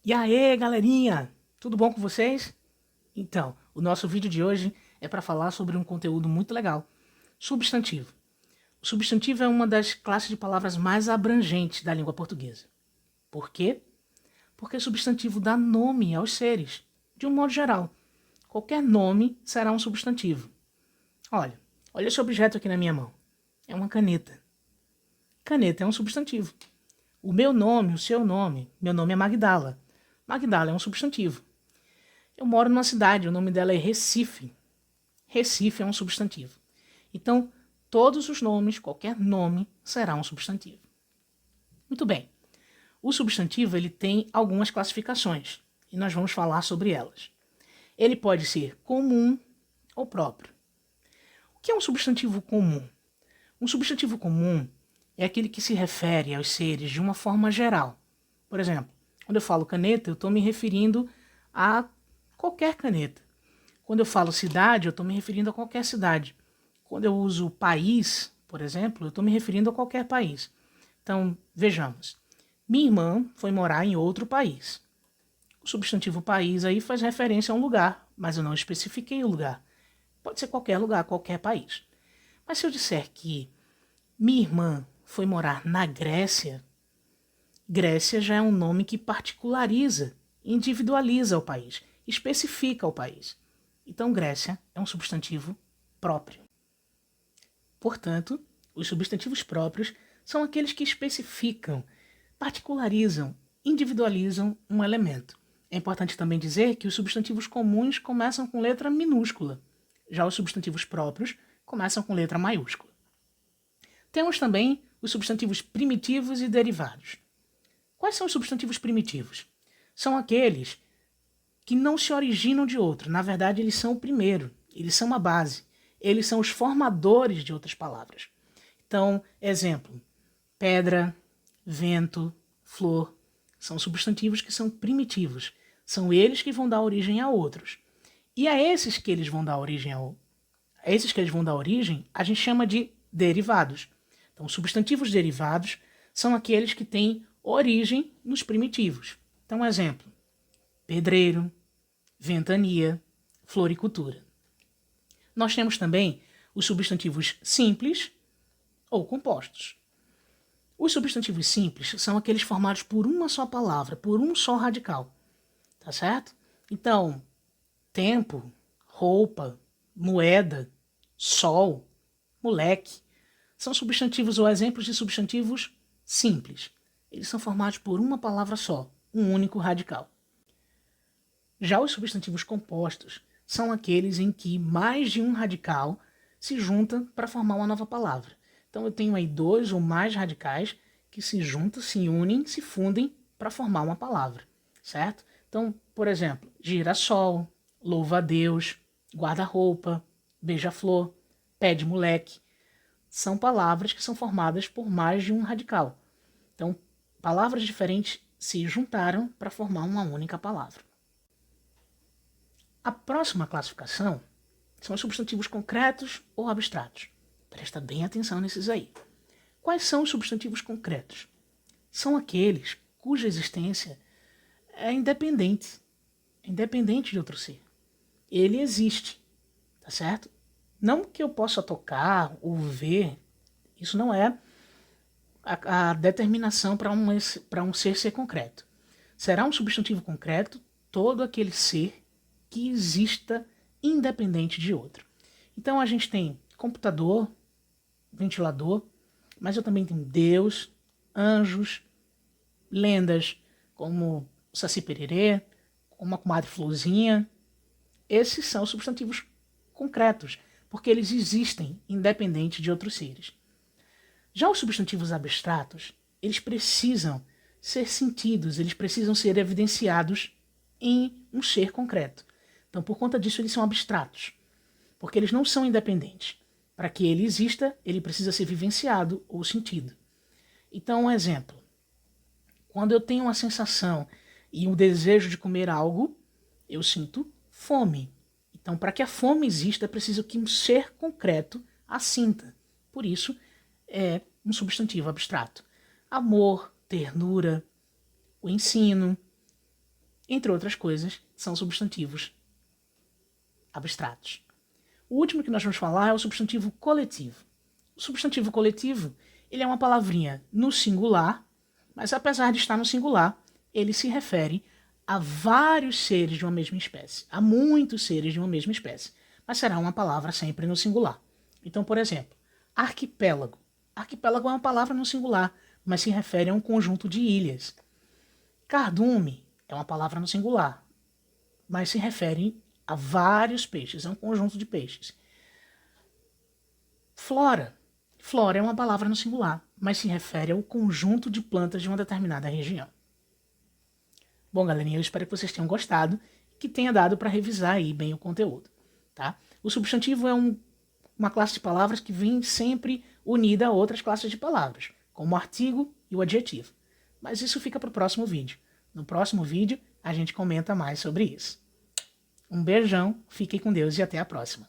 E aí, galerinha, tudo bom com vocês? Então, o nosso vídeo de hoje é para falar sobre um conteúdo muito legal, substantivo. O substantivo é uma das classes de palavras mais abrangentes da língua portuguesa. Por quê? Porque substantivo dá nome aos seres, de um modo geral. Qualquer nome será um substantivo. Olha esse objeto aqui na minha mão. É uma caneta. Caneta é um substantivo. O meu nome, o seu nome, meu nome é Magdala. Magdala é um substantivo. Eu moro numa cidade, o nome dela é Recife. Recife é um substantivo. Então, todos os nomes, qualquer nome, será um substantivo. Muito bem. O substantivo ele tem algumas classificações e nós vamos falar sobre elas. Ele pode ser comum ou próprio. O que é um substantivo comum? Um substantivo comum é aquele que se refere aos seres de uma forma geral. Por exemplo, quando eu falo caneta, eu estou me referindo a qualquer caneta. Quando eu falo cidade, eu estou me referindo a qualquer cidade. Quando eu uso país, por exemplo, eu estou me referindo a qualquer país. Então, vejamos. Minha irmã foi morar em outro país. O substantivo país aí faz referência a um lugar, mas eu não especifiquei o lugar. Pode ser qualquer lugar, qualquer país. Mas se eu disser que minha irmã foi morar na Grécia, Grécia já é um nome que particulariza, individualiza o país, especifica o país. Então, Grécia é um substantivo próprio. Portanto, os substantivos próprios são aqueles que especificam, particularizam, individualizam um elemento. É importante também dizer que os substantivos comuns começam com letra minúscula, já os substantivos próprios começam com letra maiúscula. Temos também os substantivos primitivos e derivados. Quais são os substantivos primitivos? São aqueles que não se originam de outro. Na verdade, eles são o primeiro, eles são a base, eles são os formadores de outras palavras. Então, exemplo, pedra, vento, flor, são substantivos que são primitivos. São eles que vão dar origem a outros. E a esses que eles vão dar origem a gente chama de derivados. Então, substantivos derivados são aqueles que têm origem nos primitivos. Então, exemplo, pedreiro, ventania, floricultura. Nós temos também os substantivos simples ou compostos. Os substantivos simples são aqueles formados por uma só palavra, por um só radical. Tá certo? Então, tempo, roupa, moeda, sol, moleque, são substantivos ou exemplos de substantivos simples. Eles são formados por uma palavra só, um único radical. Já os substantivos compostos são aqueles em que mais de um radical se juntam para formar uma nova palavra. Então eu tenho aí dois ou mais radicais que se juntam, se unem, se fundem para formar uma palavra, certo? Então, por exemplo, girassol, louva-a-Deus, guarda-roupa, beija-flor, pé de moleque, são palavras que são formadas por mais de um radical. Então, palavras diferentes se juntaram para formar uma única palavra. A próxima classificação são os substantivos concretos ou abstratos. Presta bem atenção nesses aí. Quais são os substantivos concretos? São aqueles cuja existência é independente de outro ser. Ele existe, tá certo? Não que eu possa tocar ou ver, isso não é a determinação para um ser concreto. Será um substantivo concreto todo aquele ser que exista independente de outro. Então a gente tem computador, ventilador, mas eu também tenho Deus, anjos, lendas como Saci Pererê, como a comadre Florzinha. Esses são substantivos concretos, porque eles existem independente de outros seres. Já os substantivos abstratos, eles precisam ser sentidos, eles precisam ser evidenciados em um ser concreto. Então, por conta disso, eles são abstratos, porque eles não são independentes. Para que ele exista, ele precisa ser vivenciado ou sentido. Então, um exemplo. Quando eu tenho uma sensação e um desejo de comer algo, eu sinto fome. Então, para que a fome exista, é preciso que um ser concreto a sinta. Por isso, é um substantivo abstrato. Amor, ternura, o ensino, entre outras coisas, são substantivos abstratos. O último que nós vamos falar é o substantivo coletivo. O substantivo coletivo, ele é uma palavrinha no singular, mas apesar de estar no singular, ele se refere a vários seres de uma mesma espécie, a muitos seres de uma mesma espécie, mas será uma palavra sempre no singular. Então, por exemplo, arquipélago. Arquipélago é uma palavra no singular, mas se refere a um conjunto de ilhas. Cardume é uma palavra no singular, mas se refere a vários peixes, é um conjunto de peixes. Flora. Flora é uma palavra no singular, mas se refere ao conjunto de plantas de uma determinada região. Bom, galerinha, eu espero que vocês tenham gostado e que tenha dado para revisar aí bem o conteúdo, tá? O substantivo é uma classe de palavras que vem sempre unida a outras classes de palavras, como o artigo e o adjetivo. Mas isso fica para o próximo vídeo. No próximo vídeo, a gente comenta mais sobre isso. Um beijão, fiquem com Deus e até a próxima.